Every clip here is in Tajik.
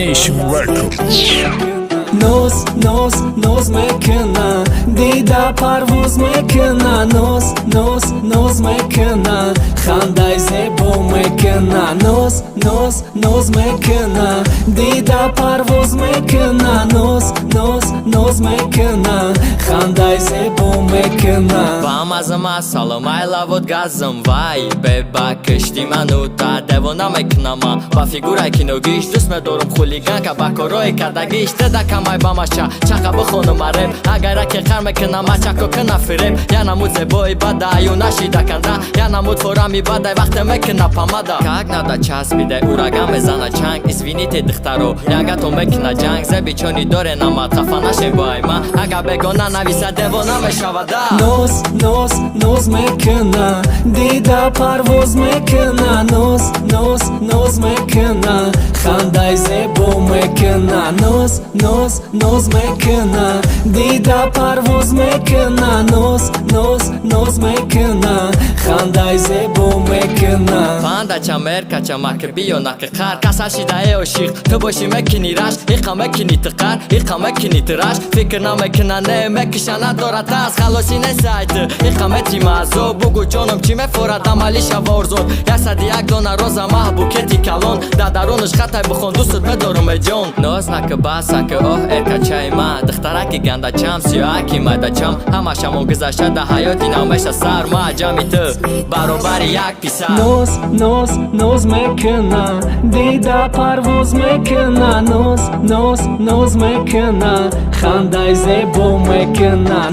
Nation Record. نوز میکنه دیده پرواز میکنه نوز میکنه خنده زیبا میکنه نوز میکنه دیده پرواز میکنه نوز میکنه خنده زیبا میکنه Вам از مسالم айла вот газым вай беба кишти ману та девона мекнама ба фигурай киногиш дӯст медорам хулиганка ба корои кардагиш деда камай ба маша чақа бихонум ареб агараке қар мекунам мачако кина фиреб я намуд зебои бада аю нашида канда я намуд форами бадай вақте мекуна памада как надо часпиде ураган мезана чанг извините духтаро ягато мекуна ҷанг зебичони доре намад хафа нашем бо айма агар бегона нависа девона мешавада نوز میکنه دیده پرواز میکنه نوز میکنه خنده زیبا میکنه نوز میکنه دیده پرواز میکنه نوز میکنه خنده زیبا میکنه پاندا چمر کچا مک بیو نک خار کسر شیده ای عشق تو باشی مکنی رش ایقا مکنی تقر ایقا مکنی ترش فکر نمیکنه نه مکشانه دارد از خلاصی نسایت ایقا متی مازو بگو جانم چی مفورد عملی شوارزون یسد یک دانه روزا محبو کتی کلون در درونش خطای بخون دوستت بدارم جان ناز نک باسا که اوه ارکا چای ما دخترکی گنده چم سیاکی مایده چم همه شمو گذشته ده حیاتی نمیشه سر ما جامی تو برابر یک پیسر نوز میکنه دیده پرواز میکنه نوز میکنه خنده زیبا میکنه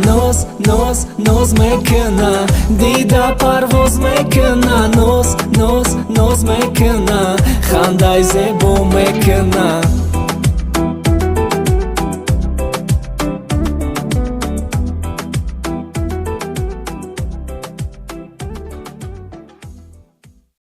نوز میکنه دیده پرواز میکنه نوز میکنه خنده زیبا میکنه